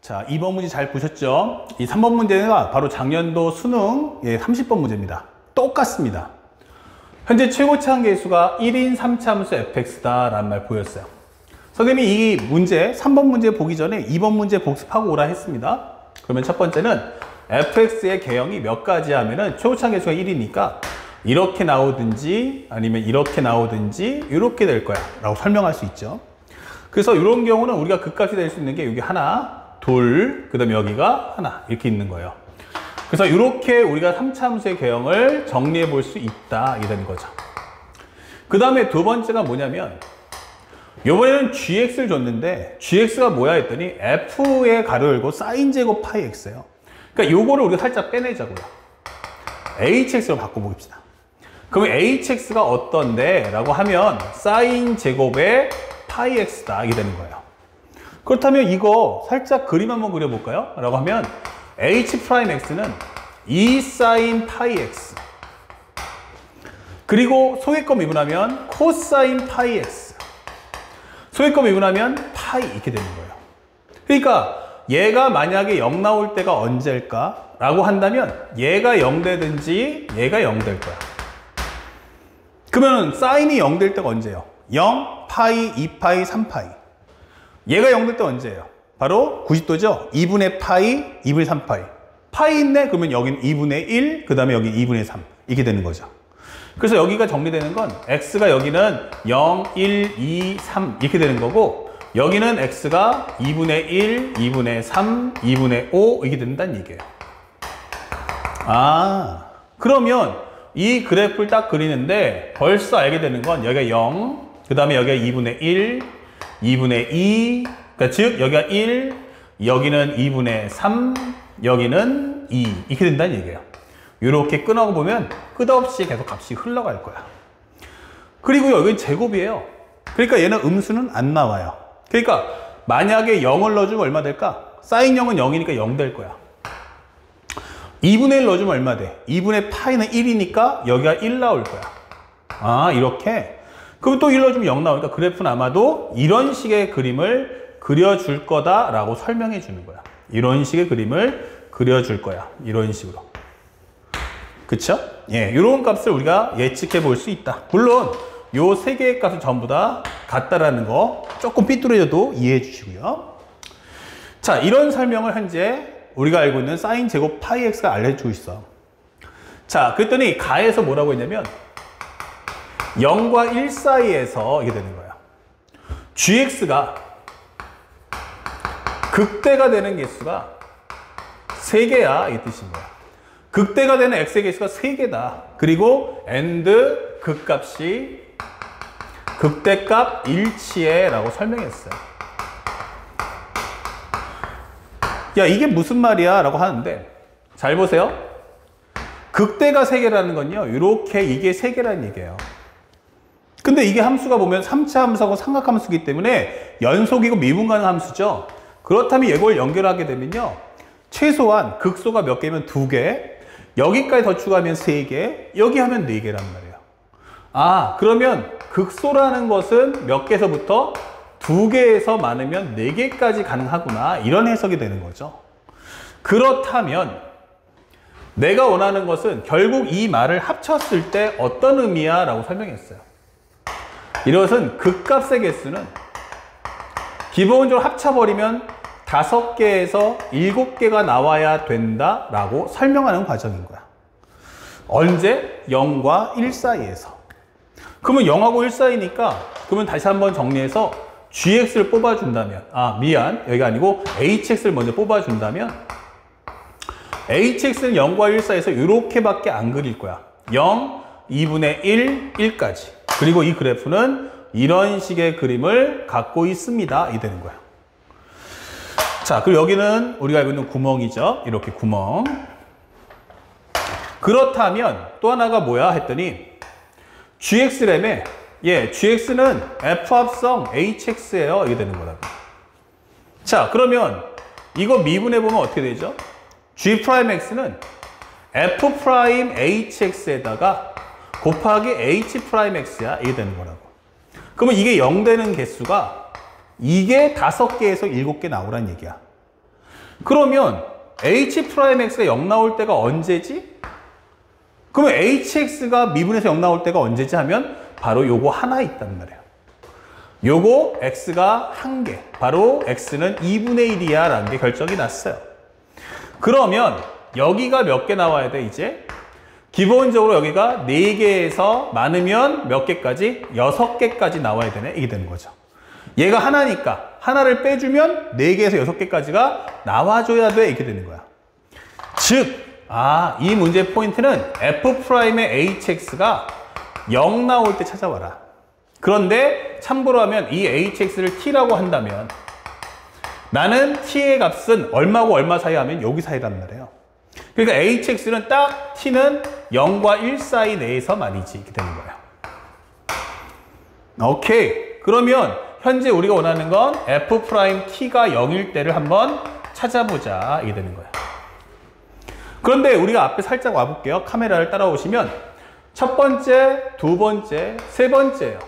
자, 2번 문제 잘 보셨죠? 이 3번 문제가 바로 작년도 수능 30번 문제입니다. 똑같습니다. 현재 최고치 한계수가 1인 3차함수 fx다 라는 말 보였어요. 선생님이 이 문제, 3번 문제 보기 전에 2번 문제 복습하고 오라 했습니다. 그러면 첫 번째는 fx의 개형이 몇 가지 하면은 최고치 한계수가 1이니까 이렇게 나오든지 아니면 이렇게 나오든지 이렇게 될 거야 라고 설명할 수 있죠. 그래서 이런 경우는 우리가 극값이 될 수 있는 게 여기 하나, 둘, 그 다음에 여기가 하나 이렇게 있는 거예요. 그래서 이렇게 우리가 3차 함수의 개형을 정리해 볼 수 있다 이게 되는 거죠. 그 다음에 두 번째가 뭐냐면 이번에는 gx를 줬는데 gx가 뭐야 했더니 f의 가로 열고 사인 제곱 파이 x예요. 그러니까 요거를 우리가 살짝 빼내자고요. hx로 바꿔보겠습니다. 그러면 hx가 어떤데? 라고 하면 사인 제곱의 파이 x다 이게 되는 거예요. 그렇다면 이거 살짝 그림 한번 그려볼까요? 라고 하면 h'x는 2 사인 파이 x 그리고 소개점 미분하면 코사인 파이 x 소개점 미분하면 파이 이렇게 되는 거예요. 그러니까 얘가 만약에 0 나올 때가 언제일까? 라고 한다면 얘가 0 되든지 얘가 0 될 거야. 그러면 사인이 0 될 때가 언제예요? 0, 파이, 2파이, 3파이. 얘가 0 될 때 언제예요? 바로 90도죠? 2분의 파이, 2분의 3파이. 파이 있네? 그러면 여기는 2분의 1, 그 다음에 여기 2분의 3. 이렇게 되는 거죠. 그래서 여기가 정리되는 건 x가 여기는 0, 1, 2, 3 이렇게 되는 거고 여기는 x가 2분의 1, 2분의 3, 2분의 5 이렇게 된다는 얘기예요. 아, 그러면 이 그래프를 딱 그리는데 벌써 알게 되는 건 여기가 0, 그 다음에 여기가 2분의 1, 2분의 2, 그러니까 즉 여기가 1, 여기는 2분의 3, 여기는 2 이렇게 된다는 얘기예요. 이렇게 끊어고 보면 끝없이 계속 값이 흘러갈 거야. 그리고 여기 제곱이에요. 그러니까 얘는 음수는 안 나와요. 그러니까 만약에 0을 넣어주면 얼마 될까? 사인 0은 0이니까 0 될 거야. 2분의 1 넣어주면 얼마 돼? 2분의 파이는 1이니까 여기가 1 나올 거야. 아, 이렇게? 그럼 또 1 넣어주면 0 나오니까 그래프는 아마도 이런 식의 그림을 그려줄 거다라고 설명해 주는 거야. 이런 식의 그림을 그려줄 거야. 이런 식으로. 그쵸? 예, 이런 값을 우리가 예측해 볼 수 있다. 물론 요 세 개의 값은 전부 다 같다라는 거 조금 삐뚤어져도 이해해 주시고요. 자, 이런 설명을 현재 우리가 알고 있는 사인 제곱 파이 x가 알려주고 있어. 자, 그랬더니 가에서 뭐라고 했냐면 0과 1 사이에서 이게 되는 거야. gx가 극대가 되는 개수가 3개야 이 뜻인 거야. 극대가 되는 x의 개수가 3개다. 그리고 and 극값이 극대값 일치해 라고 설명했어요. 야, 이게 무슨 말이야? 라고 하는데 잘 보세요. 극대가 3개라는 건요 이렇게 이게 3개라는 얘기예요. 근데 이게 함수가 보면 3차 함수하고 삼각함수이기 때문에 연속이고 미분 가능 함수죠. 그렇다면 이걸 연결하게 되면요 최소한 극소가 몇 개면 2개, 여기까지 더 추가하면 3개, 여기 하면 4개란 말이에요. 아, 그러면 극소라는 것은 몇 개에서부터 2개에서 많으면 4개까지 가능하구나 이런 해석이 되는 거죠. 그렇다면 내가 원하는 것은 결국 이 말을 합쳤을 때 어떤 의미야? 라고 설명했어요. 이것은 극값의 개수는 기본적으로 합쳐버리면 5개에서 7개가 나와야 된다 라고 설명하는 과정인 거야. 언제? 0과 1 사이에서. 그러면 0하고 1 사이니까 그러면 다시 한번 정리해서 gx를 뽑아준다면 여기가 아니고 hx를 먼저 뽑아준다면 hx는 0과 1 사이에서 이렇게밖에 안 그릴 거야. 0, 2분의 1, 1까지. 그리고 이 그래프는 이런 식의 그림을 갖고 있습니다. 이 되는 거야. 자, 그리고 여기는 우리가 알고 있는 구멍이죠. 이렇게 구멍. 그렇다면 또 하나가 뭐야 했더니 gx라며 gx는 f합성 hx예요. 이게 되는 거라고. 자, 그러면 이거 미분해 보면 어떻게 되죠? g'x는 f'hx에다가 곱하기 h'x야. 이게 되는 거라고. 그러면 이게 0 되는 개수가 이게 5개에서 7개 나오란 얘기야. 그러면 H'X가 0 나올 때가 언제지? 그러면 HX가 미분에서 0 나올 때가 언제지 하면 바로 요거 하나 있단 말이에요. 요거 X가 1개, 바로 X는 2분의 1이야 라는 게 결정이 났어요. 그러면 여기가 몇 개 나와야 돼 이제? 기본적으로 여기가 4개에서 많으면 몇 개까지? 6개까지 나와야 되네. 이게 되는 거죠. 얘가 하나니까 하나를 빼주면 4개에서 6개까지가 나와줘야 돼. 이렇게 되는 거야. 즉, 이 문제의 포인트는 F'의 HX가 0 나올 때 찾아와라. 그런데 참고로 하면 이 HX를 T라고 한다면 나는 T의 값은 얼마고 얼마 사이 하면 여기 사이란 말이에요. 그러니까 HX는 딱 T는 0과 1 사이 내에서만이지. 이렇게 되는 거예요. 오케이. 그러면 현재 우리가 원하는 건 F'T가 0일 때를 한번 찾아보자. 이게 되는 거예요. 그런데 우리가 앞에 살짝 와볼게요. 카메라를 따라오시면 첫 번째, 두 번째, 세 번째예요.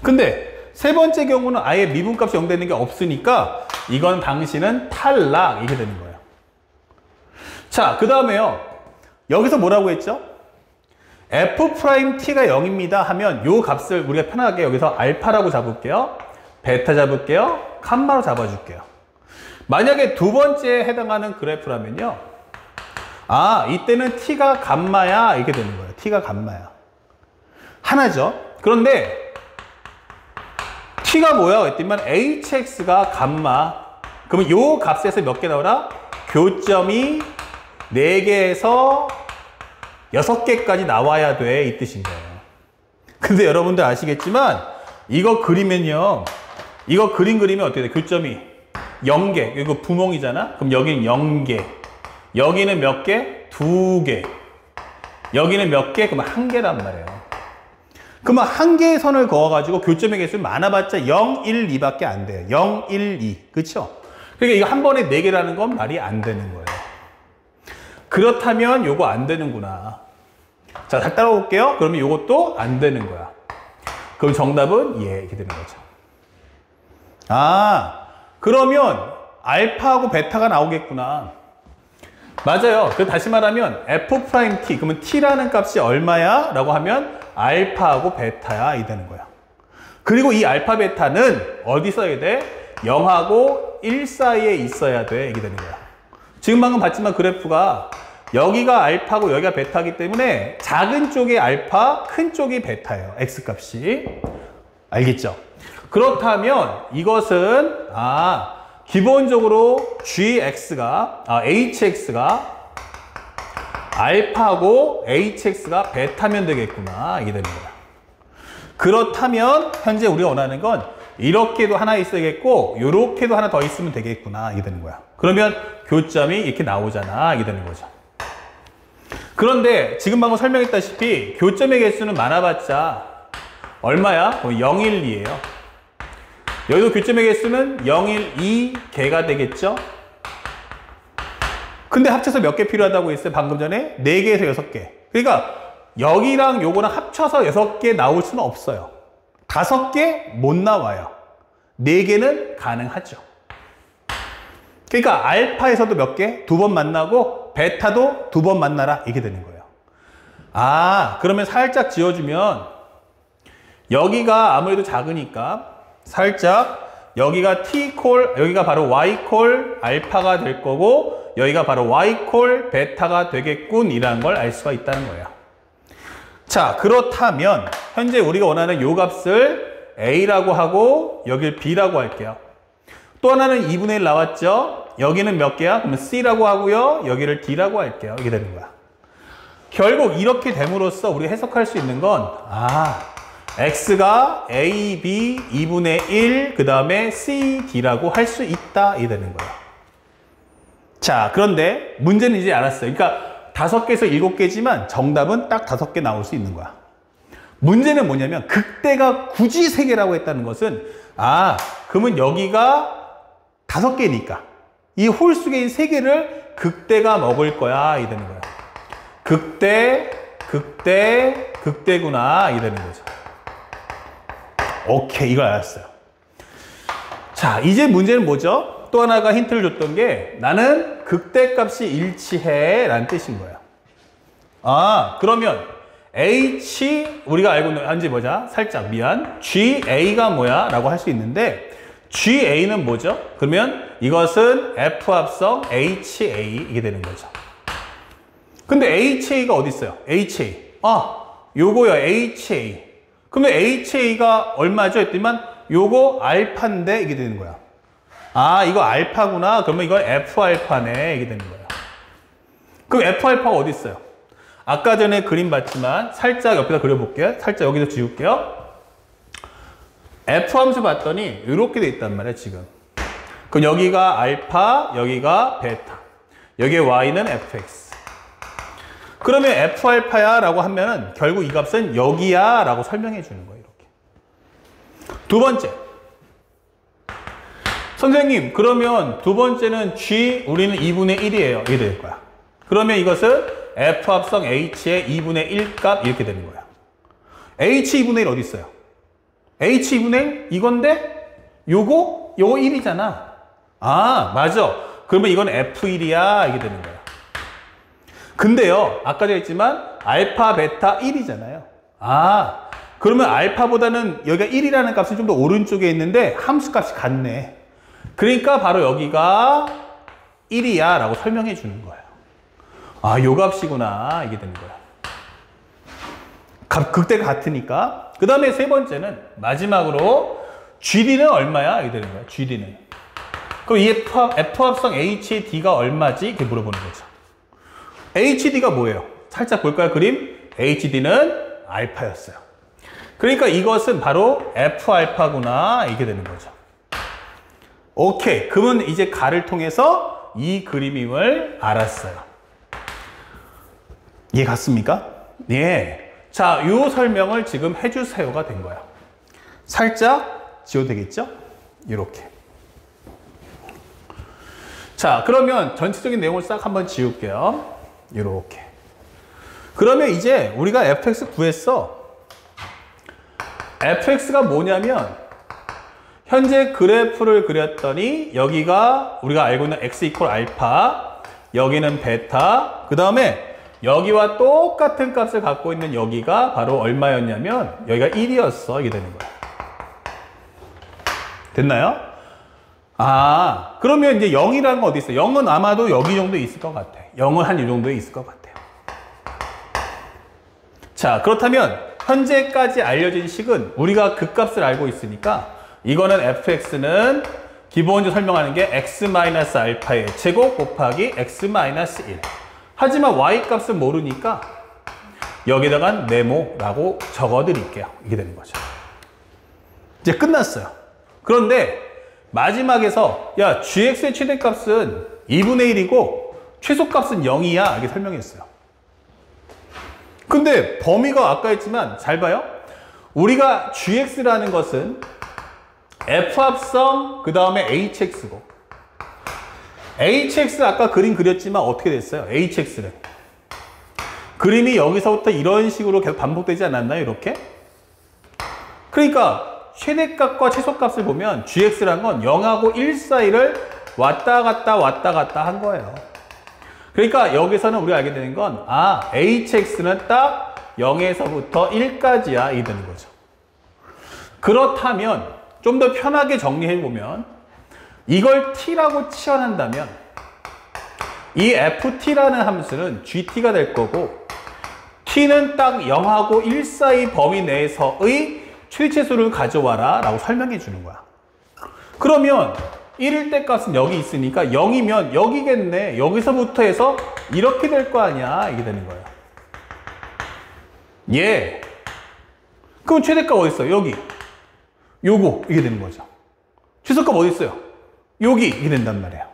근데 세 번째 경우는 아예 미분값이 0 되는 게 없으니까 이건 당신은 탈락. 이게 되는 거예요. 자, 그 다음에요. 여기서 뭐라고 했죠? F'T가 0입니다 하면 요 값을 우리가 편하게 여기서 알파라고 잡을게요. 베타 잡을게요. 감마로 잡아줄게요. 만약에 두 번째에 해당하는 그래프라면요. 이때는 T가 감마야. 이렇게 되는 거예요. T가 감마야. 하나죠. 그런데 T가 뭐야? 그랬더니만 HX가 감마. 그러면 요 값에서 몇 개 나오라? 교점이 4개에서 6개까지 나와야 돼. 이 뜻인 거예요. 근데 여러분들 아시겠지만 이거 그리면요. 이거 그리면 어떻게 돼? 교점이 0개. 이거 구멍이잖아. 그럼 여기는 0개. 여기는 몇 개? 2개. 여기는 몇 개? 그러면 1개란 말이에요. 그러면 1개의 선을 그어가지고 교점의 개수는 많아봤자 0, 1, 2밖에 안 돼요. 0, 1, 2. 그쵸? 그러니까 이거 한 번에 4개라는 건 말이 안 되는 거예요. 그렇다면 요거 안 되는구나. 자, 잘 따라올게요. 그러면 요것도 안 되는 거야. 그럼 정답은 이렇게 되는 거죠. 그러면 알파하고 베타가 나오겠구나. 맞아요. 그래서 다시 말하면 F'T, 그러면 T라는 값이 얼마야? 라고 하면 알파하고 베타야. 이 되는 거야. 그리고 이 알파, 베타는 어디 써야 돼? 0하고 1 사이에 있어야 돼. 이게 되는 거야. 지금 방금 봤지만 그래프가 여기가 알파고 여기가 베타이기 때문에 작은 쪽이 알파, 큰 쪽이 베타예요. X값이. 알겠죠? 그렇다면 이것은 기본적으로 HX가 알파고 HX가 베타면 되겠구나. 이게 되는 거야. 그렇다면 현재 우리가 원하는 건 이렇게도 하나 있어야겠고 이렇게도 하나 더 있으면 되겠구나. 이게 되는 거야. 그러면 교점이 이렇게 나오잖아. 이게 되는 거죠. 그런데 지금 방금 설명했다시피 교점의 개수는 많아봤자 얼마야? 0, 1, 2예요. 여기도 교점의 개수는 0, 1, 2개가 되겠죠? 근데 합쳐서 몇 개 필요하다고 했어요? 방금 전에 4개에서 6개. 그러니까 여기랑 요거랑 합쳐서 6개 나올 수는 없어요. 5개 못 나와요. 4개는 가능하죠. 그러니까 알파에서도 몇 개? 2번 만나고 베타도 2번 만나라. 이렇게 되는 거예요. 그러면 살짝 지어주면 여기가 아무래도 작으니까 살짝 여기가 T콜, 여기가 바로 Y콜 알파가 될 거고 여기가 바로 Y콜 베타가 되겠군 이라는 걸 알 수가 있다는 거예요. 자, 그렇다면 현재 우리가 원하는 요 값을 A라고 하고 여길 B라고 할게요. 또 하나는 2분의 1 나왔죠? 여기는 몇 개야? 그러면 C라고 하고요. 여기를 D라고 할게요. 이게 되는 거야. 결국 이렇게 됨으로써 우리가 해석할 수 있는 건 X가 A, B, 2분의 1, 그 다음에 C, D라고 할 수 있다. 이게 되는 거야. 자, 그런데 문제는 이제 알았어요. 그러니까 5개에서 7개지만 정답은 딱 5개 나올 수 있는 거야. 문제는 뭐냐면 극대가 굳이 3개라고 했다는 것은 그러면 여기가 5개니까 이 홀 속에 있는 3개를 극대가 먹을 거야. 이 되는 거야. 극대, 극대, 극대구나. 이 되는 거죠. 오케이, 이걸 알았어요. 자, 이제 문제는 뭐죠? 또 하나가 힌트를 줬던 게 나는 극대값이 일치해 라는 뜻인 거예요. 아, 그러면 H 우리가 알고 있는 한지 보자. 살짝 미안. GA가 뭐야? 라고 할 수 있는데 GA는 뭐죠? 그러면 이것은 F 합성 HA 이게 되는 거죠. 근데 HA가 어디 있어요? HA. 아, 요거요. HA. 그러면 HA가 얼마죠? 했더니만 요거 알파인데 이게 되는 거야. 아, 이거 알파구나. 그러면 이건 F알파네. 이게 되는 거야. 그럼 F알파가 어디 있어요? 아까 전에 그림 봤지만 살짝 옆에다 그려볼게요. 살짝 여기서 지울게요. F 함수 봤더니 이렇게 돼 있단 말이야, 지금. 그럼 여기가 알파, 여기가 베타. 여기에 Y는 fx. 그러면 F알파야 라고 하면은 결국 이 값은 여기야 라고 설명해 주는 거예요, 이렇게. 두 번째. 선생님, 그러면 두 번째는 G, 우리는 2분의 1이에요. 이게 될 거야. 그러면 이것은 F 합성 H의 2분의 1 값 이렇게 되는 거야. H 2분의 1 어디 있어요? H 2분의 1? 이건데 요거 1이잖아. 아, 맞아. 그러면 이건 F1이야. 이게 되는 거야. 근데요, 아까 전에 했지만 알파, 베타 1이잖아요. 아, 그러면 알파보다는 여기가 1이라는 값은 좀 더 오른쪽에 있는데 함수 값이 같네. 그러니까 바로 여기가 1이야 라고 설명해 주는 거예요. 아, 요 값이구나. 이게 되는 거야. 극대가 같으니까. 그 다음에 세 번째는 마지막으로 GD는 얼마야? 이게 되는 거야. GD는. 그럼 이 F 합성 HD가 얼마지? 이렇게 물어보는 거죠. HD가 뭐예요? 살짝 볼까요? 그림? HD는 알파였어요. 그러니까 이것은 바로 F알파구나. 이게 되는 거죠. 오케이. 그러면 이제 가를 통해서 이 그림임을 알았어요. 이해 갔습니까? 예. 자, 이 설명을 지금 해주세요가 된 거야. 살짝 지워도 되겠죠? 이렇게. 자, 그러면 전체적인 내용을 싹 한번 지울게요. 이렇게. 그러면 이제 우리가 fx 구했어. fx가 뭐냐면 현재 그래프를 그렸더니 여기가 우리가 알고 있는 x 이퀄 알파, 여기는 베타, 그 다음에 여기와 똑같은 값을 갖고 있는 여기가 바로 얼마였냐면 여기가 1이었어. 이게 되는 거야. 됐나요? 아, 그러면 이제 0이라는 건 어디 있어? 0은 아마도 여기 정도 있을 것 같아. 0은 한 이 정도에 있을 것 같아요. 자, 그렇다면 현재까지 알려진 식은 우리가 그 값을 알고 있으니까 이거는 fx는 기본적으로 설명하는 게 x-알파의 제곱 곱하기 x-1. 하지만 y 값은 모르니까 여기다가 네모라고 적어드릴게요. 이게 되는 거죠. 이제 끝났어요. 그런데 마지막에서 야, gx의 최대값은 2분의 1이고 최소값은 0이야. 이렇게 설명했어요. 근데 범위가 아까 했지만 잘 봐요. 우리가 gx라는 것은 f합성 그 다음에 hx고 hx 아까 그림 그렸지만 어떻게 됐어요? hx는 그림이 여기서부터 이런 식으로 계속 반복되지 않았나요? 이렇게? 그러니까 최대값과 최소값을 보면 gx라는 건 0하고 1 사이를 왔다 갔다 한 거예요. 그러니까 여기서는 우리가 알게 되는 건 아, hx는 딱 0에서부터 1까지야 이 되는 거죠. 그렇다면 좀 더 편하게 정리해보면 이걸 t라고 치환한다면 이 ft라는 함수는 gt가 될 거고 t는 딱 0하고 1 사이 범위 내에서의 최대치수를 가져와라 라고 설명해 주는 거야. 그러면 1일 때 값은 여기 있으니까 0이면 여기겠네. 여기서부터 해서 이렇게 될 거 아니야. 이게 되는 거예요. 예. 그럼 최대값 어디 있어요? 여기. 요거 이게 되는 거죠. 최소값 어디 있어요? 여기 이게 된단 말이에요.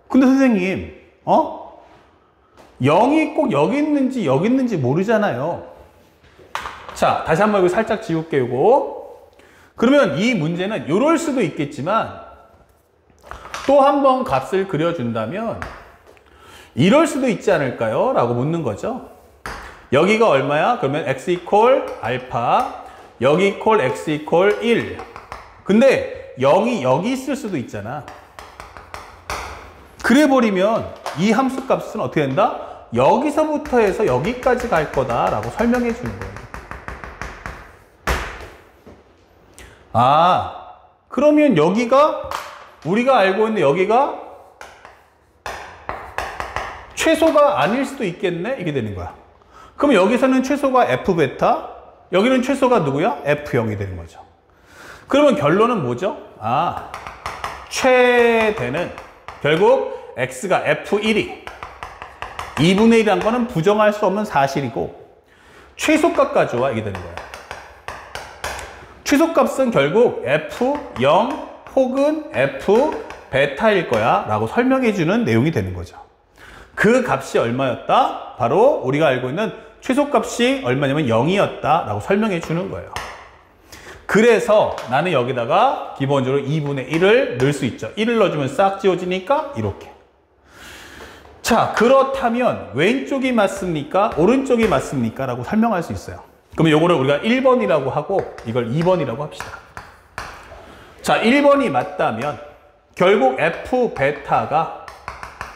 근데 선생님, 0이 꼭 여기 있는지 모르잖아요. 자, 다시 한번 이거 살짝 지울게요. 이거. 그러면 이 문제는 이럴 수도 있겠지만 또 한 번 값을 그려준다면 이럴 수도 있지 않을까요? 라고 묻는 거죠. 여기가 얼마야? 그러면 x 이퀄 알파, 여기 이퀄 x 이퀄 1. 근데 0이 여기 있을 수도 있잖아. 그래 버리면 이 함수 값은 어떻게 된다? 여기서부터 해서 여기까지 갈 거다라고 설명해 주는 거예요. 아, 그러면 여기가 우리가 알고 있는 여기가 최소가 아닐 수도 있겠네? 이게 되는 거야. 그럼 여기서는 최소가 F베타, 여기는 최소가 누구야? F0이 되는 거죠. 그러면 결론은 뭐죠? 아, 최대는 결국 X가 F1이 2분의 1이란 거는 부정할 수 없는 사실이고 최소값 가져와 이게 되는 거예요. 최소값은 결국 F0 혹은 F베타일 거야 라고 설명해 주는 내용이 되는 거죠. 그 값이 얼마였다? 바로 우리가 알고 있는 최소값이 얼마냐면 0이었다 라고 설명해 주는 거예요. 그래서 나는 여기다가 기본적으로 2분의 1을 넣을 수 있죠. 1을 넣어주면 싹 지워지니까 이렇게. 자, 그렇다면 왼쪽이 맞습니까? 오른쪽이 맞습니까? 라고 설명할 수 있어요. 그러면 요거를 우리가 1번이라고 하고 이걸 2번이라고 합시다. 자, 1번이 맞다면 결국 F베타가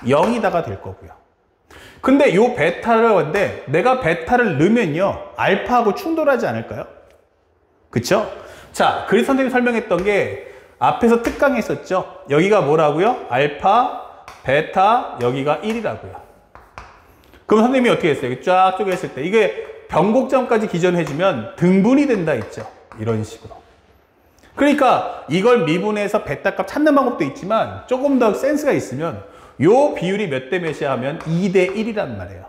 0이다가 될 거고요. 근데 요 베타를 근데 내가 베타를 넣으면요 알파하고 충돌하지 않을까요? 그쵸? 자, 그래서 선생님이 설명했던 게 앞에서 특강했었죠. 여기가 뭐라고요? 알파, 베타, 여기가 1이라고요. 그럼 선생님이 어떻게 했어요? 쫙 쪼개했을 때 이게 변곡점까지 기전해주면 등분이 된다 했죠. 이런 식으로. 그러니까 이걸 미분해서 베타 값 찾는 방법도 있지만 조금 더 센스가 있으면 요 비율이 몇 대 몇이야 하면 2대 1이란 말이에요.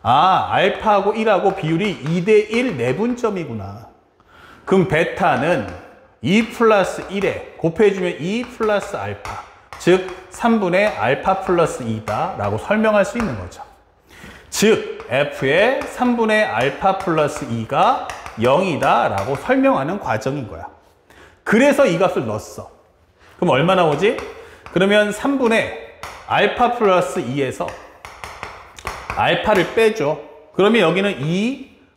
아, 알파하고 1하고 비율이 2대 1 내분점이구나. 그럼 베타는 2 플러스 1에 곱해주면 2 플러스 알파. 즉 3분의 알파 플러스 2다 라고 설명할 수 있는 거죠. 즉 F의 3분의 알파 플러스 2가 0이다 라고 설명하는 과정인 거야. 그래서 이 값을 넣었어. 그럼 얼마 나오지? 그러면 3분의 알파 플러스 2에서 알파를 빼줘. 그러면 여기는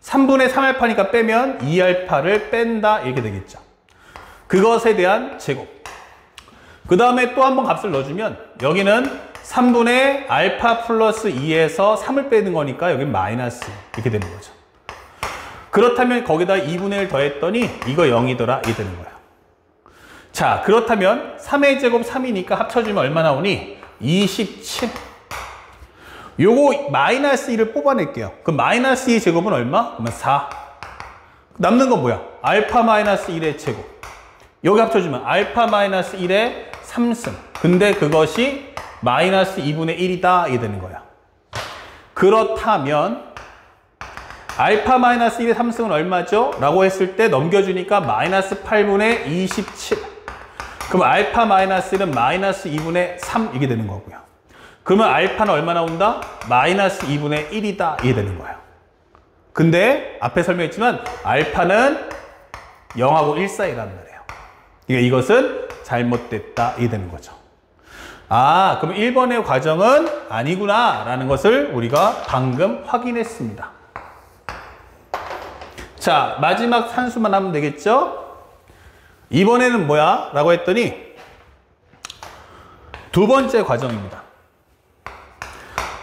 3분의 3알파니까 빼면 2알파를 뺀다 이렇게 되겠죠. 그것에 대한 제곱. 그 다음에 또 한 번 값을 넣어주면 여기는 3분의 알파 플러스 2에서 3을 빼는 거니까 여기 마이너스 이렇게 되는 거죠. 그렇다면 거기다 2분의 1 더했더니 이거 0이더라 이렇게 되는 거예요. 자, 그렇다면 3의 제곱 3이니까 합쳐주면 얼마 나오니? 27. 요거 마이너스 1을 뽑아낼게요. 그럼 마이너스 2 제곱은 얼마? 그러면 4. 남는 건 뭐야? 알파 마이너스 1의 제곱. 여기 합쳐주면 알파 마이너스 1의 3승. 근데 그것이 마이너스 2분의 1이다. 이게 되는 거야. 그렇다면 알파 마이너스 1의 3승은 얼마죠? 라고 했을 때 넘겨주니까 마이너스 8분의 27. 그럼 알파 마이너스 1은 마이너스 2분의 3 이게 되는 거고요. 그러면 알파는 얼마 나온다? 마이너스 2분의 1이다. 이게 되는 거예요. 근데 앞에 설명했지만 알파는 0하고 1 사이란 말이에요. 그러니까 이것은 잘못됐다. 이게 되는 거죠. 아, 그럼 1번의 과정은 아니구나 라는 것을 우리가 방금 확인했습니다. 자, 마지막 산수만 하면 되겠죠? 이번에는 뭐야? 라고 했더니 두 번째 과정입니다.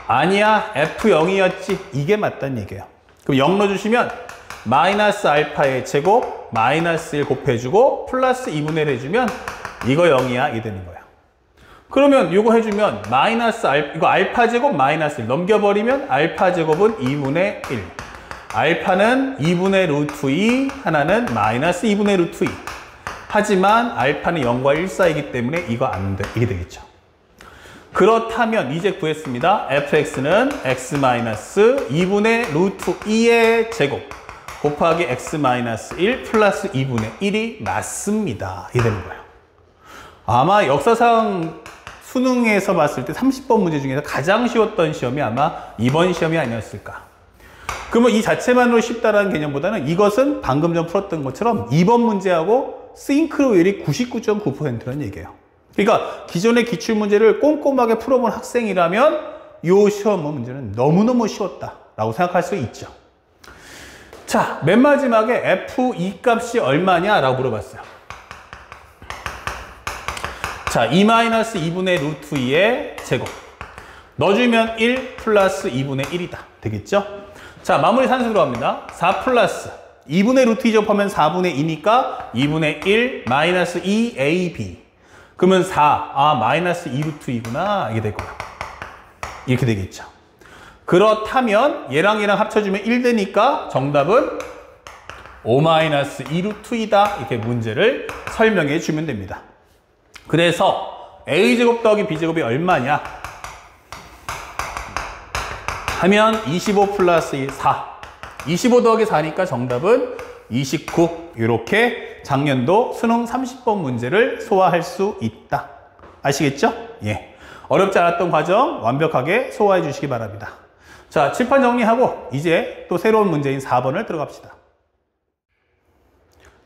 아니야, F0이었지. 이게 맞다는 얘기예요. 그럼 0 넣어주시면 마이너스 알파의 제곱 마이너스 1 곱해주고 플러스 2분의 1 해주면 이거 0이야. 이게 되는 거예요. 그러면 이거 해주면 마이너스 이거 알파 제곱 마이너스 1 넘겨버리면 알파 제곱은 2분의 1. 알파는 2분의 루트 2, 하나는 마이너스 2분의 루트 2. 하지만 알파는 0과 1 사이이기 때문에 이거 안 돼. 이게 되겠죠. 그렇다면 이제 구했습니다. fx는 x 마이너스 2분의 루트 2의 제곱 곱하기 x 마이너스 1 플러스 2분의 1이 맞습니다. 이게 되는 거예요. 아마 역사상 수능에서 봤을 때 30번 문제 중에서 가장 쉬웠던 시험이 아마 이번 시험이 아니었을까. 그러면 이 자체만으로 쉽다라는 개념보다는 이것은 방금 전 풀었던 것처럼 2번 문제하고 싱크로율이 99.9%라는 얘기예요. 그러니까 기존의 기출문제를 꼼꼼하게 풀어본 학생이라면 이 시험 문제는 너무너무 쉬웠다라고 생각할 수 있죠. 자, 맨 마지막에 F2 값이 얼마냐라고 물어봤어요. 자, 2-2분의 루트 2의 제곱. 넣어주면 1 플러스 2분의 1이다. 되겠죠? 자, 마무리 산수 들어갑니다. 4 플러스 2분의 루트 2 제곱하면 4분의 2니까 2분의 1 마이너스 2ab. 그러면 4, 마이너스 2 루트 2구나. 이게 될 거야. 이렇게 되겠죠. 그렇다면 얘랑 얘랑 합쳐주면 1 되니까 정답은 5 마이너스 2 루트 2다. 이렇게 문제를 설명해 주면 됩니다. 그래서 a제곱 더하기 b제곱이 얼마냐 하면 25 플러스 4. 25 더하기 4니까 정답은 29. 이렇게 작년도 수능 30번 문제를 소화할 수 있다. 아시겠죠? 예. 어렵지 않았던 과정 완벽하게 소화해 주시기 바랍니다. 자, 칠판 정리하고 이제 또 새로운 문제인 4번을 들어갑시다.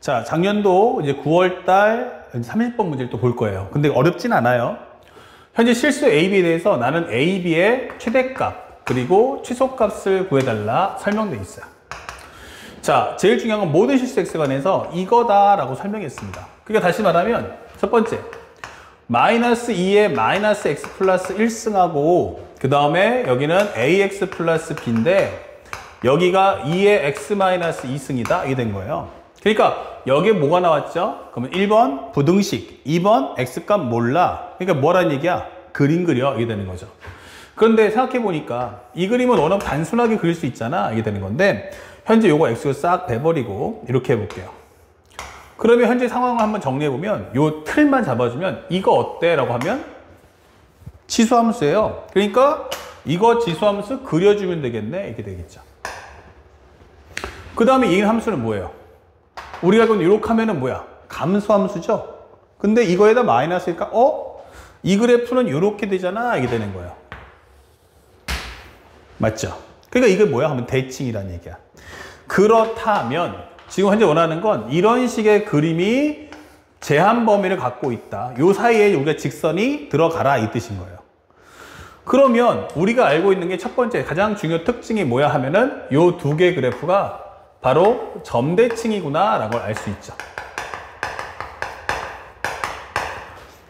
자, 작년도 이제 9월달 30번 문제를 또 볼 거예요. 근데 어렵진 않아요. 현재 실수 AB에 대해서 나는 AB의 최대값 그리고 최소값을 구해달라 설명되어 있어요. 자, 제일 중요한 건 모든 실수 X에 관해서 이거다라고 설명했습니다. 그러니까 다시 말하면 첫 번째 마이너스 2에 마이너스 X 플러스 1승하고 그 다음에 여기는 AX 플러스 B인데 여기가 2의 X 마이너스 2승이다. 이게 된 거예요. 그러니까 여기에 뭐가 나왔죠? 그러면 1번 부등식, 2번 X값 몰라. 그러니까 뭐라는 얘기야? 그림 그려. 이게 되는 거죠. 그런데 생각해 보니까 이 그림은 워낙 단순하게 그릴 수 있잖아. 이게 되는 건데 현재 요거 X를 싹 빼버리고 이렇게 해볼게요. 그러면 현재 상황을 한번 정리해 보면 요 틀만 잡아주면 이거 어때? 라고 하면 치수함수예요. 그러니까 이거 지수함수 그려주면 되겠네. 이렇게 되겠죠. 그 다음에 이 함수는 뭐예요? 우리가 알고 있는 이렇게 하면은 뭐야? 감소함수죠. 근데 이거에다 마이너스니까 이 그래프는 이렇게 되잖아. 이게 되는 거예요. 맞죠? 그러니까 이게 뭐야? 하면 대칭이라는 얘기야. 그렇다면 지금 현재 원하는 건 이런 식의 그림이 제한 범위를 갖고 있다. 요 사이에 우리가 직선이 들어가라 이 뜻인 거예요. 그러면 우리가 알고 있는 게 첫 번째 가장 중요한 특징이 뭐야 하면은 요 두 개 그래프가 바로 점대칭이구나 라고 알 수 있죠.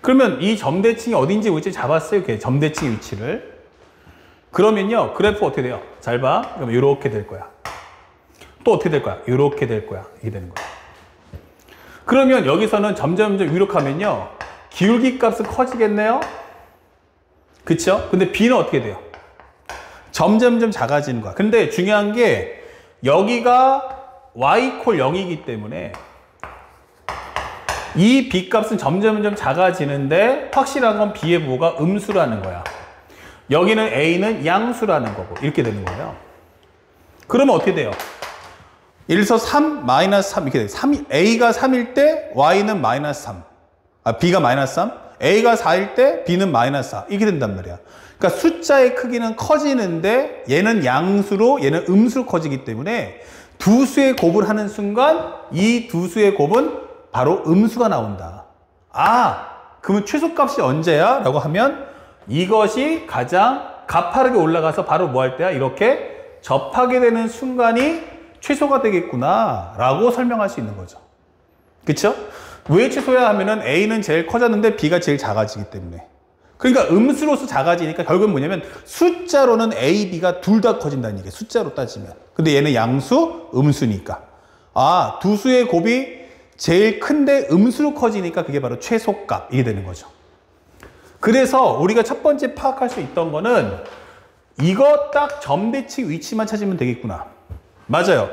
그러면 이 점대칭이 어딘지 위치 잡았어요. 이렇게 점대칭 위치를. 그러면요 그래프 어떻게 돼요? 잘 봐. 그러면 이렇게 될 거야. 또 어떻게 될 거야? 이렇게 될 거야. 이게 되는 거야. 그러면 여기서는 점점 위로 가면요 기울기 값은 커지겠네요. 그쵸? 근데 B는 어떻게 돼요? 점점점 작아지는 거야. 근데 중요한 게 여기가 y 콜 0이기 때문에 이 B 값은 점점점 작아지는데 확실한 건 B의 부호가 음수라는 거야. 여기는 A는 양수라는 거고 이렇게 되는 거예요. 그러면 어떻게 돼요? 예를 들어서 3, 마이너스 3 이렇게 돼요. A가 3일 때 Y는 마이너스 3. B가 마이너스 3. A가 4일 때 B는 마이너스 4. 이렇게 된단 말이야. 그러니까 숫자의 크기는 커지는데 얘는 양수로 얘는 음수로 커지기 때문에 두 수의 곱을 하는 순간 이 두 수의 곱은 바로 음수가 나온다. 그러면 최소값이 언제야? 라고 하면 이것이 가장 가파르게 올라가서 바로 뭐 할 때야? 이렇게 접하게 되는 순간이 최소가 되겠구나 라고 설명할 수 있는 거죠. 그쵸? 왜 최소야 하면은 A는 제일 커졌는데 B가 제일 작아지기 때문에. 그러니까 음수로서 작아지니까 결국은 뭐냐면 숫자로는 A, B가 둘 다 커진다는 얘기예요. 숫자로 따지면. 근데 얘는 양수, 음수니까. 두 수의 곱이 제일 큰데 음수로 커지니까 그게 바로 최소값. 이게 되는 거죠. 그래서 우리가 첫 번째 파악할 수 있던 거는 이거 딱 점대칭 위치만 찾으면 되겠구나. 맞아요.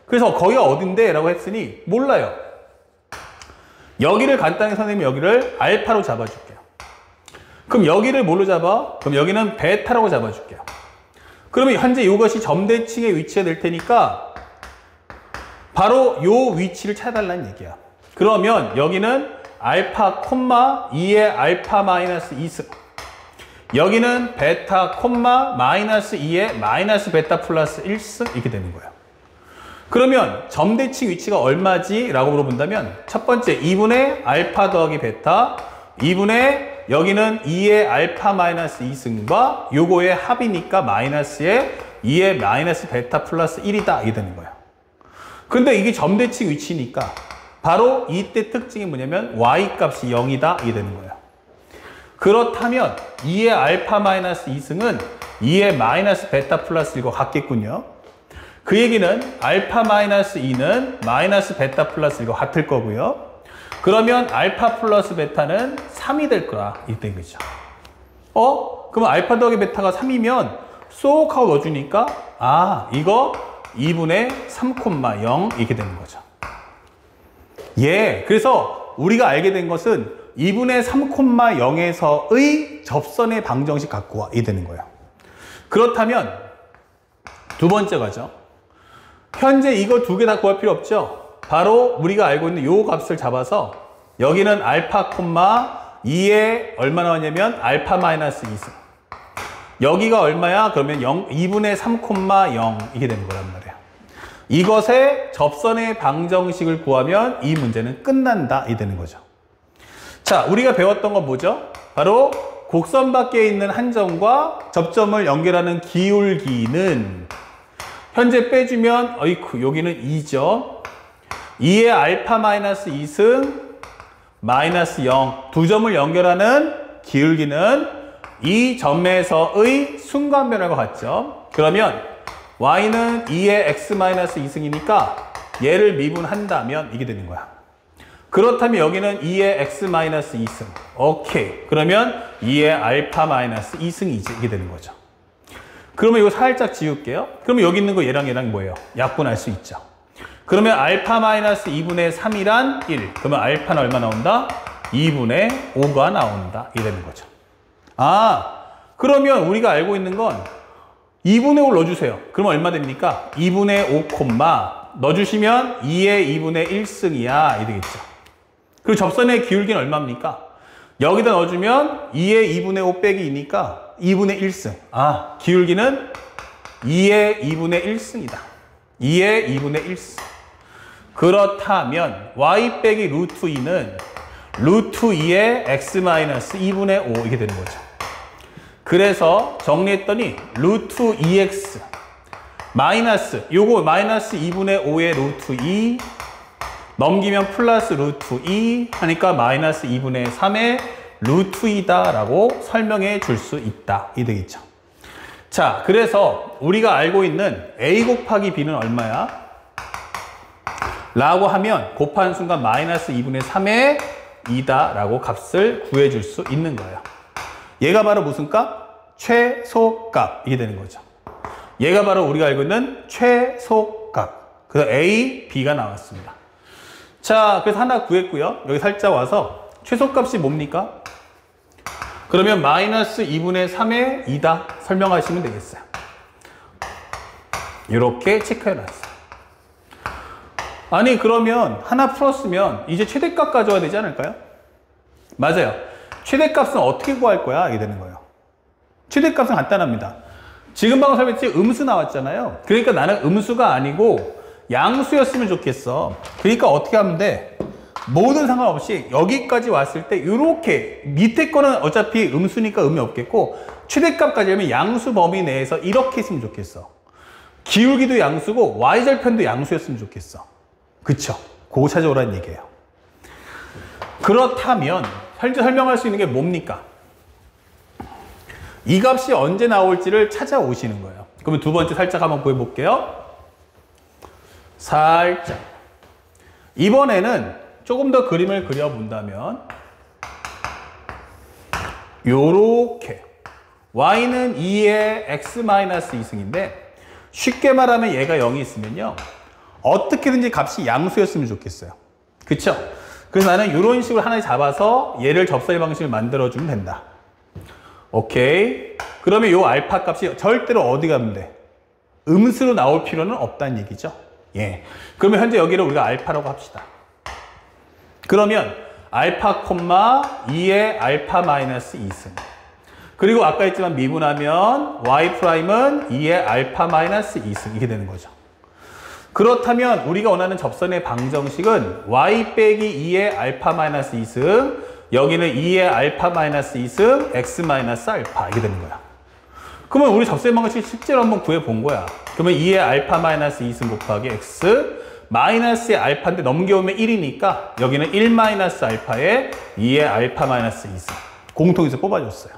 그래서 거기가 어딘데? 라고 했으니 몰라요. 여기를 간단히 선생님이 여기를 알파로 잡아줄게요. 그럼 여기를 뭘로 잡아? 그럼 여기는 베타라고 잡아줄게요. 그러면 현재 이것이 점대칭의 위치가 될 테니까 바로 이 위치를 찾아달라는 얘기야. 그러면 여기는 알파 콤마 2의 알파 마이너스 2승. 여기는 베타 콤마 마이너스 2의 마이너스 베타 플러스 1승 이렇게 되는 거예요. 그러면 점대칭 위치가 얼마지? 라고 물어본다면 첫 번째 2분의 알파 더하기 베타 2분의 여기는 2의 알파 마이너스 2승과 요거의 합이니까 마이너스의 2의 마이너스 베타 플러스 1이다 이게 되는 거예요. 근데 이게 점대칭 위치니까 바로 이때 특징이 뭐냐면 y 값이 0이다 이게 되는 거예요. 그렇다면 2의 알파 마이너스 2승은 2의 마이너스 베타 플러스 1과 같겠군요. 그 얘기는 알파 마이너스 2는 마이너스 베타 플러스 1과 같을 거고요. 그러면 알파 플러스 베타는 3이 될 거라 이때 그죠. 그럼 알파 더하기 베타가 3이면 쏙 하고 넣어주니까 이거 2분의 3,0 이렇게 되는 거죠. 그래서 우리가 알게 된 것은 2분의 3,0에서의 접선의 방정식 갖고 와 이 되는 거예요. 그렇다면 두 번째 가죠. 현재 이거 두 개 다 구할 필요 없죠. 바로 우리가 알고 있는 요 값을 잡아서 여기는 알파, 2에 얼마 나왔냐면 알파 마이너스 2승. 여기가 얼마야? 그러면 2분의 3,0 이게 되는 거란 말이에요. 이것의 접선의 방정식을 구하면 이 문제는 끝난다 이 되는 거죠. 자, 우리가 배웠던 건 뭐죠? 바로 곡선 밖에 있는 한 점과 접점을 연결하는 기울기는 현재 빼주면 여기는 2죠. 2의 알파 마이너스 2승 마이너스 0. 두 점을 연결하는 기울기는 이 점에서의 순간 변화가 같죠. 그러면 y는 2의 x 마이너스 2승이니까 얘를 미분한다면 이게 되는 거야. 그렇다면 여기는 2의 x 마이너스 2승. 오케이. 그러면 2의 알파 마이너스 2승이지. 이게 되는 거죠. 그러면 이거 살짝 지울게요. 그러면 여기 있는 거 얘랑 뭐예요? 약분할 수 있죠. 그러면 알파 마이너스 2분의 3이란 1. 그러면 알파는 얼마 나온다? 2분의 5가 나온다. 이게 되는 거죠. 그러면 우리가 알고 있는 건 2분의 5를 넣어주세요. 그러면 얼마 됩니까? 2분의 5, 넣어주시면 2의 2분의 1승이야. 이 되겠죠. 그리고 접선의 기울기는 얼마입니까? 여기다 넣어주면 2의 2분의 5 빼기 2니까 2분의 1승. 기울기는 2의 2분의 1승이다. 2의 2분의 1승. 그렇다면 y 빼기 루트 2는 루트 2의 x 마이너스 2분의 5 이게 되는 거죠. 그래서 정리했더니 루트 2x 마이너스 요거 마이너스 2분의 5의 루트 2 넘기면 플러스 루트 2 하니까 마이너스 2분의 3의 루트 2다 라고 설명해 줄 수 있다 이 되겠죠. 자, 그래서 우리가 알고 있는 a 곱하기 b는 얼마야? 라고 하면 곱하는 순간 마이너스 2분의 3의 2다 라고 값을 구해 줄 수 있는 거예요. 얘가 바로 무슨 값? 최소값 이게 되는 거죠. 얘가 바로 우리가 알고 있는 최소값. 그래서 A, B가 나왔습니다. 자, 그래서 하나 구했고요. 여기 살짝 와서 최소값이 뭡니까? 그러면 마이너스 2분의 3의 2다 설명하시면 되겠어요. 이렇게 체크해놨어요. 아니 그러면 하나 풀었으면 이제 최대값 가져와야 되지 않을까요? 맞아요. 최대값은 어떻게 구할 거야? 이게 되는 거예요. 최대값은 간단합니다. 지금 방금 설명했지 음수 나왔잖아요. 그러니까 나는 음수가 아니고 양수였으면 좋겠어. 그러니까 어떻게 하면 돼? 모든 상관없이 여기까지 왔을 때 이렇게 밑에 거는 어차피 음수니까 의미 없겠고 최대값까지 하면 양수 범위 내에서 이렇게 있으면 좋겠어. 기울기도 양수고 y절편도 양수였으면 좋겠어. 그쵸? 그거 찾아오라는 얘기예요. 그렇다면 현재 설명할 수 있는 게 뭡니까? 이 값이 언제 나올지를 찾아오시는 거예요. 그러면 두 번째 살짝 한번 보여볼게요. 살짝. 이번에는 조금 더 그림을 그려본다면 요렇게 y는 2의 x-2승인데 쉽게 말하면 얘가 0이 있으면요. 어떻게든지 값이 양수였으면 좋겠어요. 그쵸? 그래서 나는 이런 식으로 하나 잡아서 얘를 접선의 방식을 만들어주면 된다. 오케이. 그러면 요 알파 값이 절대로 어디 가면 돼? 음수로 나올 필요는 없다는 얘기죠. 예. 그러면 현재 여기를 우리가 알파라고 합시다. 그러면 알파, 2의 알파 마이너스 2승. 그리고 아까 했지만 미분하면 y 프라임은 2의 알파 마이너스 2승. 이게 되는 거죠. 그렇다면 우리가 원하는 접선의 방정식은 y 빼기 2의 알파 마이너스 2승, 여기는 2의 알파 마이너스 2승, x 마이너스 알파 이게 되는 거야. 그러면 우리 접선의 방정식 실제로 한번 구해 본 거야. 그러면 2의 알파 마이너스 2승 곱하기 x 마이너스의 알파인데 넘겨오면 1이니까 여기는 1 마이너스 알파에 2의 알파 마이너스 2승. 공통에서 뽑아줬어요.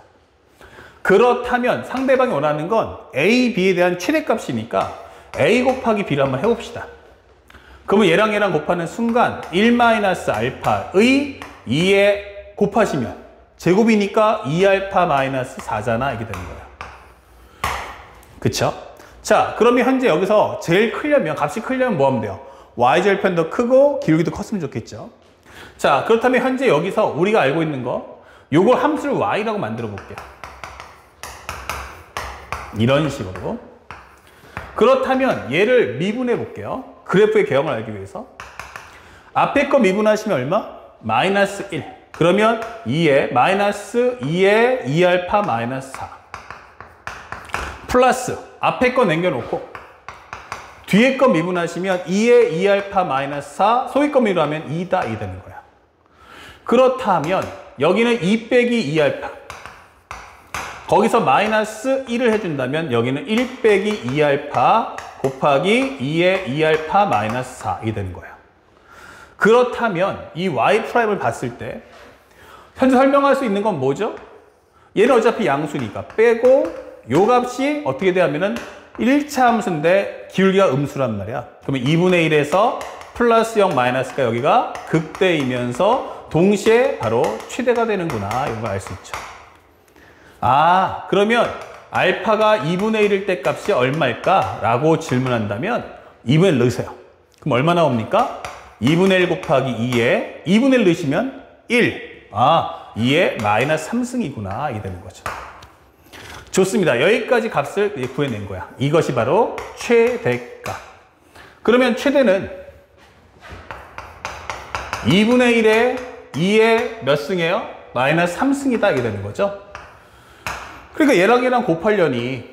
그렇다면 상대방이 원하는 건 A, B에 대한 최대값이니까 A 곱하기 B를 한번 해봅시다. 그러면 얘랑 곱하는 순간 1-알파의 2에 곱하시면 제곱이니까 2α-4잖아. 이렇게 되는 거예요. 그쵸? 자, 그러면 현재 여기서 제일 크려면, 값이 크려면 뭐 하면 돼요? y절편 더 크고 기울기도 컸으면 좋겠죠. 자, 그렇다면 현재 여기서 우리가 알고 있는 거, 요걸 함수를 y라고 만들어 볼게요. 이런 식으로. 그렇다면 얘를 미분해 볼게요. 그래프의 개형을 알기 위해서. 앞에 거 미분하시면 얼마? 마이너스 1. 그러면 2에 마이너스 2에 2α-4 플러스 앞에 거 남겨놓고 뒤에 거 미분하시면 2에 2α-4 속에 거 미분하면 2다. 이 되는 거야. 그렇다면 여기는 2 빼기 2α 거기서 마이너스 1을 해준다면 여기는 1 빼기 2α 곱하기 2에 2α-4 이 되는 거예요. 그렇다면 이 y'을 봤을 때 현재 설명할 수 있는 건 뭐죠? 얘는 어차피 양수니까 빼고 요 값이 어떻게 되냐면은 1차 함수인데 기울기가 음수란 말이야. 그러면 2분의 1에서 플러스 0 마이너스가 여기가 극대이면서 동시에 바로 최대가 되는구나. 이런 걸 알 수 있죠. 아, 그러면 알파가 2분의 1일 때 값이 얼마일까? 라고 질문한다면 2분의 1 넣으세요. 그럼 얼마 나옵니까? 2분의 1 곱하기 2에 2분의 1 넣으시면 1. 아, 2에 마이너스 3승이구나. 이게 되는 거죠. 좋습니다. 여기까지 값을 구해낸 거야. 이것이 바로 최대값. 그러면 최대는 2분의 1에 2에 몇 승이에요? 마이너스 3승이다. 이게 되는 거죠. 그러니까 얘랑 곱하려니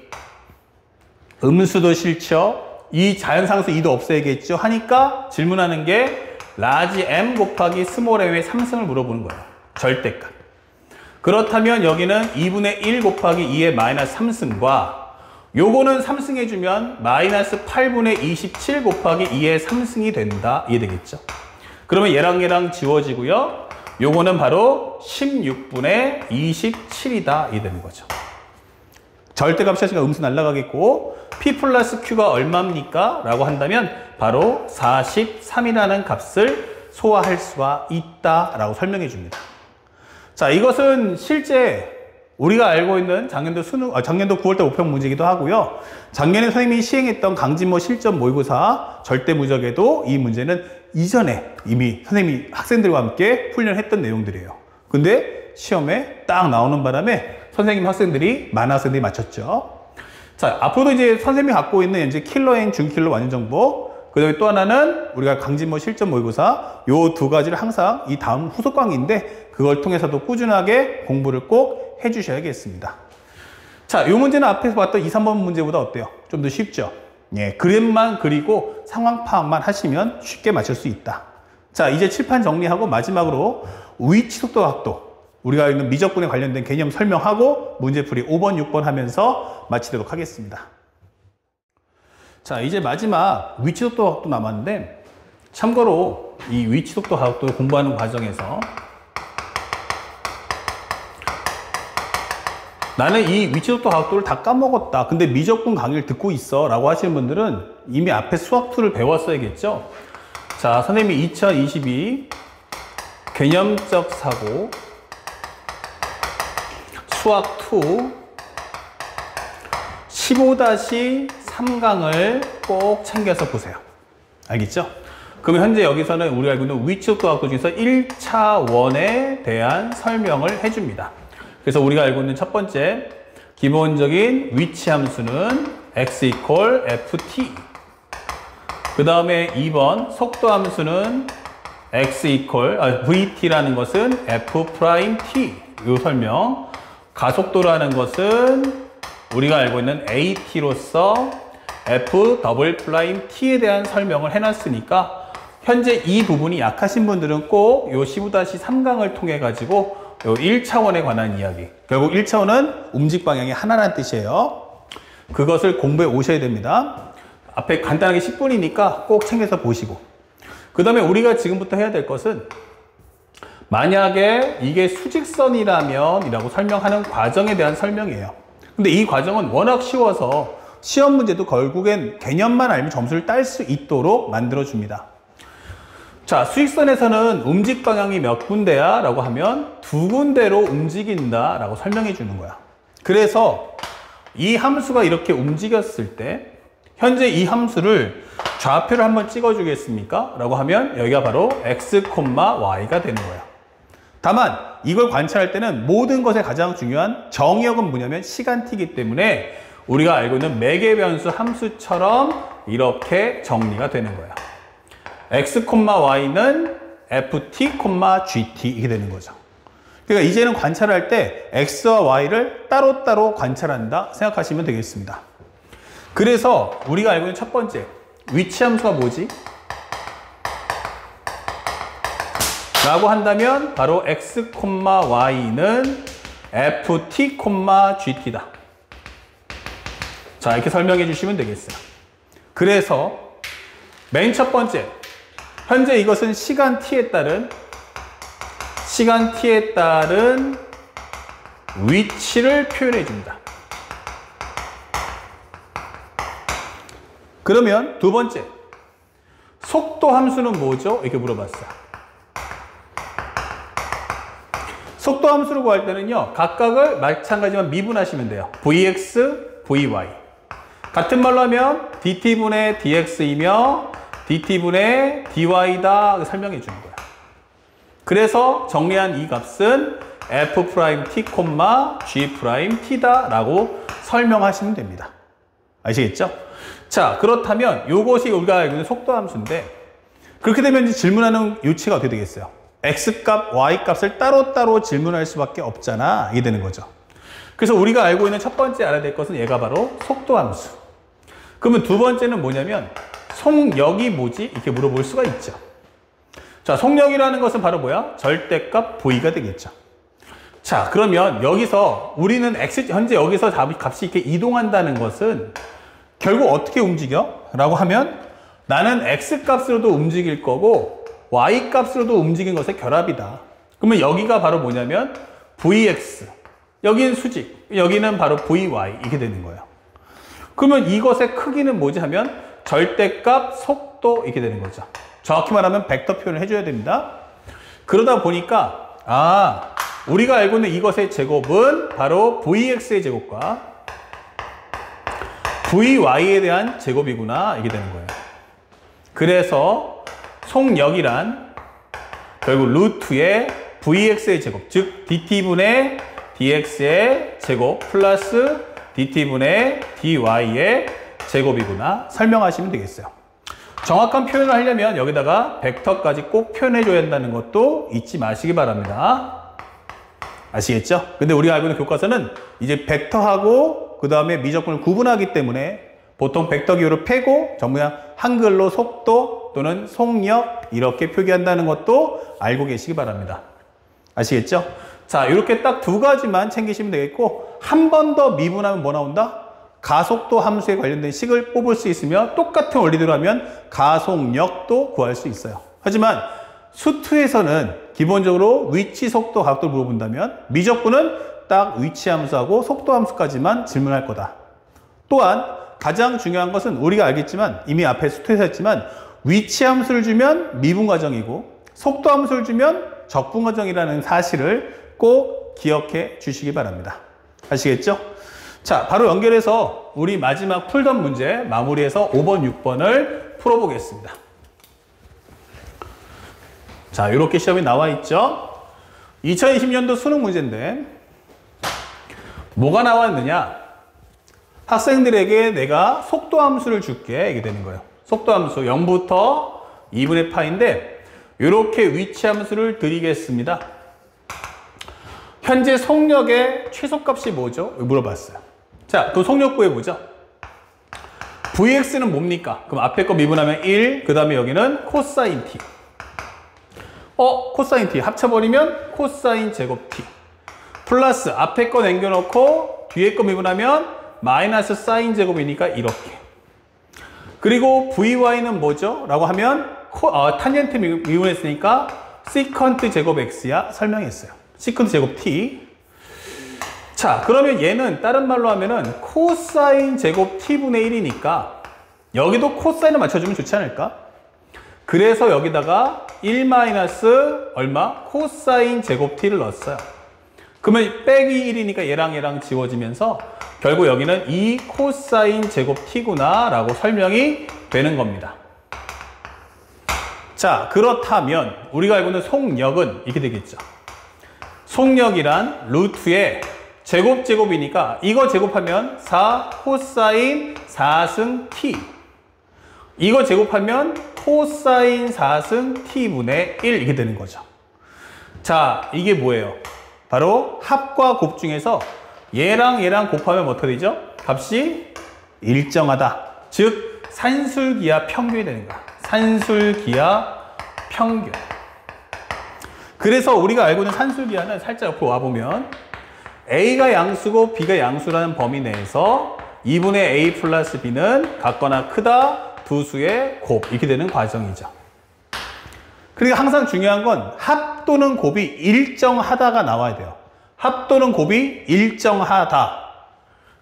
음수도 싫죠. 이 자연상수 2도 없애야겠죠. 하니까 질문하는 게 라지 m 곱하기 스몰 m의 3승을 물어보는 거예요. 절대값. 그렇다면 여기는 2분의 1 곱하기 2의 마이너스 3승과 요거는 3승 해주면 마이너스 8분의 27 곱하기 2의 3승이 된다. 이해되겠죠? 그러면 얘랑 지워지고요. 요거는 바로 16분의 27이다. 이해되는 거죠. 절대값 자체가 음수 날라가겠고 P 플러스 Q가 얼마입니까? 라고 한다면 바로 43이라는 값을 소화할 수가 있다. 라고 설명해 줍니다. 자, 이것은 실제 우리가 알고 있는 작년도 9월달 모평 문제이기도 하고요. 작년에 선생님이 시행했던 강진모 실전 모의고사 절대무적에도 이 문제는 이전에 이미 선생님이 학생들과 함께 훈련했던 내용들이에요. 근데 시험에 딱 나오는 바람에 선생님 학생들이 많은 학생들이 맞췄죠. 자, 앞으로도 이제 선생님이 갖고 있는 이제 킬러 앤 중킬러 완전 정보, 그 다음에 또 하나는 우리가 강진모 실전 모의고사 요 두 가지를 항상 이 다음 후속 강의인데 그걸 통해서도 꾸준하게 공부를 꼭 해주셔야겠습니다. 자, 요 문제는 앞에서 봤던 2, 3번 문제보다 어때요? 좀 더 쉽죠? 예, 그림만 그리고 상황 파악만 하시면 쉽게 맞출 수 있다. 자, 이제 칠판 정리하고 마지막으로 위치 속도 각도 우리가 있는 미적분에 관련된 개념 설명하고 문제풀이 5번, 6번 하면서 마치도록 하겠습니다. 자, 이제 마지막 위치 속도 각도 남았는데 참고로 이 위치 속도 각도를 공부하는 과정에서 나는 이 위치 속도 각도를 다 까먹었다. 근데 미적분 강의를 듣고 있어. 라고 하시는 분들은 이미 앞에 수학2를 배웠어야겠죠. 자, 선생님이 2022 개념적 사고 수학2 15-3강을 꼭 챙겨서 보세요. 알겠죠? 그러면 현재 여기서는 우리가 알고 있는 위치 속도 각도 중에서 1차원에 대한 설명을 해줍니다. 그래서 우리가 알고 있는 첫 번째 기본적인 위치 함수는 x equal ft. 그 다음에 2번 속도 함수는 x equal vt라는 것은 f 프라임 t. 이 설명. 가속도라는 것은 우리가 알고 있는 at로서 f 더블 프라임 t에 대한 설명을 해놨으니까 현재 이 부분이 약하신 분들은 꼭 요 15-3강을 통해 가지고 요 1차원에 관한 이야기. 결국 1차원은 움직 방향이 하나라는 뜻이에요. 그것을 공부해 오셔야 됩니다. 앞에 간단하게 10분이니까 꼭 챙겨서 보시고. 그 다음에 우리가 지금부터 해야 될 것은 만약에 이게 수직선이라면 이라고 설명하는 과정에 대한 설명이에요. 근데 이 과정은 워낙 쉬워서 시험 문제도 결국엔 개념만 알면 점수를 딸 수 있도록 만들어줍니다. 자, 수직선에서는 움직 방향이 몇 군데야? 라고 하면 두 군데로 움직인다 라고 설명해 주는 거야. 그래서 이 함수가 이렇게 움직였을 때 현재 이 함수를 좌표를 한번 찍어 주겠습니까? 라고 하면 여기가 바로 x, y가 되는 거야. 다만 이걸 관찰할 때는 모든 것의 가장 중요한 정의역은 뭐냐면 시간t이기 때문에 우리가 알고 있는 매개변수 함수처럼 이렇게 정리가 되는 거야. x, y는 ft, gt 이렇게 되는 거죠. 그러니까 이제는 관찰할 때 x와 y를 따로따로 관찰한다 생각하시면 되겠습니다. 그래서 우리가 알고 있는 첫 번째 위치 함수가 뭐지? 라고 한다면 바로 x, y는 ft, gt다. 자, 이렇게 설명해 주시면 되겠어요. 그래서 맨 첫 번째 현재 이것은 시간 t에 따른 위치를 표현해 줍니다. 그러면 두 번째 속도 함수는 뭐죠? 이렇게 물어봤어요. 속도 함수를 구할 때는요, 각각을 마찬가지만 미분하시면 돼요. vx, vy. 같은 말로 하면 dt분의 dx이며 dt분의 dy다 설명해 주는 거야. 그래서 정리한 이 값은 f't, g't다 라고 설명하시면 됩니다. 아시겠죠? 자, 그렇다면 이것이 우리가 알고 있는 속도 함수인데 그렇게 되면 이제 질문하는 유치가 어떻게 되겠어요? x값, y값을 따로따로 질문할 수밖에 없잖아. 이게 되는 거죠. 그래서 우리가 알고 있는 첫 번째 알아야 될 것은 얘가 바로 속도 함수. 그러면 두 번째는 뭐냐면 속력이 뭐지? 이렇게 물어볼 수가 있죠. 자, 속력이라는 것은 바로 뭐야? 절대값 v가 되겠죠. 자, 그러면 여기서 우리는 현재 여기서 값이 이렇게 이동한다는 것은 결국 어떻게 움직여? 라고 하면 나는 x값으로도 움직일 거고 y값으로도 움직인 것의 결합이다. 그러면 여기가 바로 뭐냐면 vx, 여기는 수직, 여기는 바로 vy 이렇게 되는 거예요. 그러면 이것의 크기는 뭐지 하면 절대값, 속도 이렇게 되는 거죠. 정확히 말하면 벡터 표현을 해줘야 됩니다. 그러다 보니까 우리가 알고 있는 이것의 제곱은 바로 vx의 제곱과 vy에 대한 제곱이구나 이게 되는 거예요. 그래서 속력이란 결국 루트의 vx의 제곱, 즉 dt분의 dx의 제곱 플러스 dt분의 dy의 제곱이구나 설명하시면 되겠어요. 정확한 표현을 하려면 여기다가 벡터까지 꼭 표현해줘야 한다는 것도 잊지 마시기 바랍니다. 아시겠죠? 근데 우리가 알고 있는 교과서는 이제 벡터하고 그 다음에 미적분을 구분하기 때문에 보통 벡터 기호를 패고 전부 그냥 한글로 속도 또는 속력 이렇게 표기한다는 것도 알고 계시기 바랍니다. 아시겠죠? 자, 이렇게 딱 두 가지만 챙기시면 되겠고 한 번 더 미분하면 뭐 나온다? 가속도 함수에 관련된 식을 뽑을 수 있으며 똑같은 원리대로 하면 가속력도 구할 수 있어요. 하지만 수투에서는 기본적으로 위치, 속도, 각도를 물어본다면 미적분은 딱 위치 함수하고 속도 함수까지만 질문할 거다. 또한 가장 중요한 것은 우리가 알겠지만 이미 앞에 수투에서 했지만 위치 함수를 주면 미분 과정이고 속도 함수를 주면 적분 과정이라는 사실을 꼭 기억해 주시기 바랍니다. 아시겠죠? 자, 바로 연결해서 우리 마지막 풀던 문제 마무리해서 5번, 6번을 풀어보겠습니다. 자, 이렇게 시험이 나와 있죠? 2020년도 수능 문제인데 뭐가 나왔느냐? 학생들에게 내가 속도 함수를 줄게 이게 되는 거예요. 속도 함수 0부터 2분의 파인데 이렇게 위치 함수를 드리겠습니다. 현재 속력의 최소값이 뭐죠? 물어봤어요. 자, 그 속력 구해보죠. vx는 뭡니까? 그럼 앞에 거 미분하면 1, 그 다음에 여기는 코사인 t. 코사인 t 합쳐버리면 코사인 제곱 t. 플러스 앞에 거 남겨놓고 뒤에 거 미분하면 마이너스 사인 제곱이니까 이렇게. 그리고 vy는 뭐죠? 라고 하면 탄젠트 미분했으니까 시컨트 제곱 x야 설명했어요. 시컨트 제곱 t. 자, 그러면 얘는 다른 말로 하면은 코사인 제곱 t분의 1이니까 여기도 코사인을 맞춰주면 좋지 않을까? 그래서 여기다가 1 마이너스 얼마? 코사인 제곱 t를 넣었어요. 그러면 빼기 1이니까 얘랑 지워지면서 결국 여기는 2 코사인 제곱 t구나 라고 설명이 되는 겁니다. 자, 그렇다면 우리가 알고 있는 속력은 이렇게 되겠죠. 속력이란 루트의 제곱이니까 이거 제곱하면 4 코사인 4승 t. 이거 제곱하면 코사인 4승 t분의 1 이렇게 되는 거죠. 자, 이게 뭐예요? 바로 합과 곱 중에서 얘랑 곱하면 어떻게 되죠? 값이 일정하다. 즉 산술기하 평균이 되는 거야. 산술기하 평균. 그래서 우리가 알고 있는 산술기하는 살짝 옆으로 와보면 A가 양수고 B가 양수라는 범위 내에서 2분의 A 플러스 B는 같거나 크다 두 수의 곱 이렇게 되는 과정이죠. 그러니까 항상 중요한 건 합 또는 곱이 일정하다가 나와야 돼요. 합 또는 곱이 일정하다.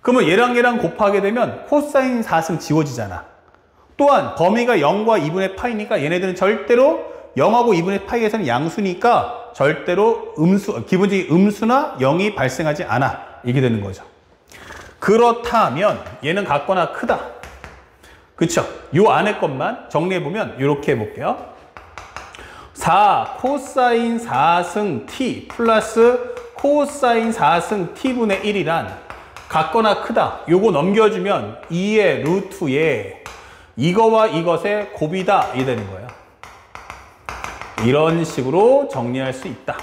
그러면 얘랑 곱하게 되면 코사인 4승 지워지잖아. 또한 범위가 0과 2분의 파이니까 얘네들은 절대로 0하고 2분의 파이에서는 양수니까 절대로 기본적인 음수나 0이 발생하지 않아. 이게 되는 거죠. 그렇다면 얘는 같거나 크다. 그쵸? 요 안에 것만 정리해보면 이렇게 해볼게요. 4 코사인 4승 t 플러스 코사인 4승 t분의 1이란 같거나 크다. 요거 넘겨주면 2의 루트에 이거와 이것의 곱이다. 이게 되는 거예요. 이런 식으로 정리할 수 있다.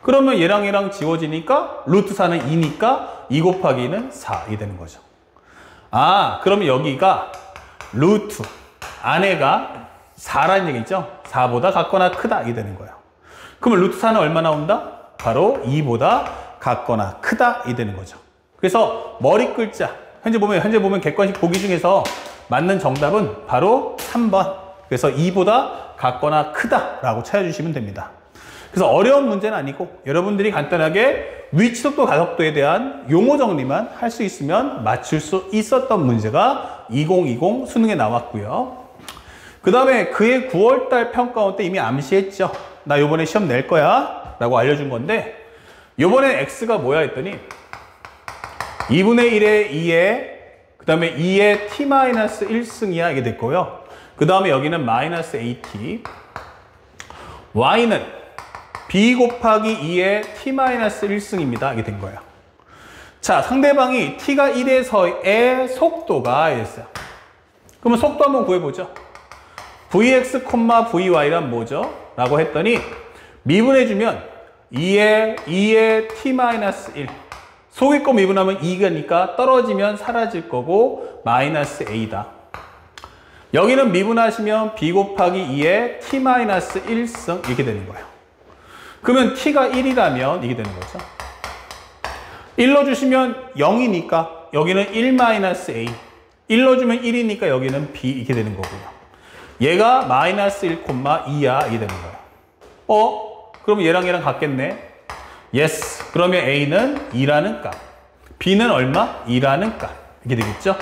그러면 얘랑 지워지니까 루트 4는 2니까 2 곱하기 2는 4 이게 되는 거죠. 아, 그러면 여기가 루트 안에가 4라는 얘기죠. 4보다 같거나 크다 이게 되는 거예요. 그러면 루트 4는 얼마 나온다? 바로 2보다 같거나 크다 이게 되는 거죠. 그래서 머리 글자 현재 보면 객관식 보기 중에서 맞는 정답은 바로 3번. 그래서 2보다 같거나 크다라고 찾아주시면 됩니다. 그래서 어려운 문제는 아니고 여러분들이 간단하게 위치속도 가속도에 대한 용어 정리만 할 수 있으면 맞출 수 있었던 문제가 2020 수능에 나왔고요. 그 다음에 그해 9월달 평가원 때 이미 암시했죠. 나 요번에 시험 낼 거야 라고 알려준 건데 요번엔 x가 뭐야 했더니 2분의 1에 2에 그 다음에 2에 t-1승이야 이게 됐고요. 그 다음에 여기는 마이너스 at. y는 b 곱하기 2에 t-1승입니다. 이게 된 거예요. 자, 상대방이 t가 1에서의 속도가 이랬어요. 그러면 속도 한번 구해보죠. vx, vy란 뭐죠? 라고 했더니 미분해주면 2에 t-1 속의 거 미분하면 2가니까 떨어지면 사라질 거고 마이너스 a다. 여기는 미분하시면 b 곱하기 2에 t-1승 이렇게 되는 거예요. 그러면 t가 1이라면 이게 되는 거죠. 1 넣어주시면 0이니까 여기는 1-a. 1 넣어주면 1이니까 여기는 b 이렇게 되는 거고요. 얘가 마이너스 1,2야 이게 되는 거예요. 그럼 얘랑 같겠네. yes. 그러면 a는 2라는 값. b는 얼마? 2라는 값. 이렇게 되겠죠?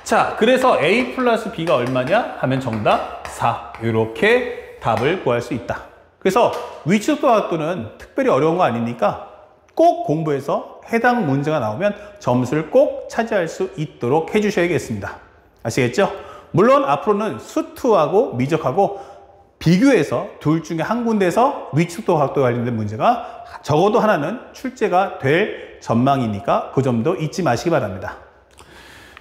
자, 그래서 a 플러스 b가 얼마냐? 하면 정답 4. 이렇게 답을 구할 수 있다. 그래서 위치속도 가속도는 특별히 어려운 거 아니니까 꼭 공부해서 해당 문제가 나오면 점수를 꼭 차지할 수 있도록 해주셔야겠습니다. 아시겠죠? 물론 앞으로는 수투하고 미적하고 비교해서 둘 중에 한 군데에서 위치속도 가속도 관련된 문제가 적어도 하나는 출제가 될 전망이니까 그 점도 잊지 마시기 바랍니다.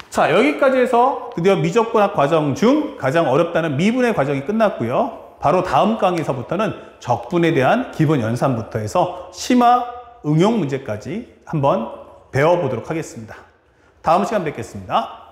자, 여기까지 해서 드디어 미적분학 과정 중 가장 어렵다는 미분의 과정이 끝났고요. 바로 다음 강의에서부터는 적분에 대한 기본 연산부터 해서 심화 응용 문제까지 한번 배워보도록 하겠습니다. 다음 시간 뵙겠습니다.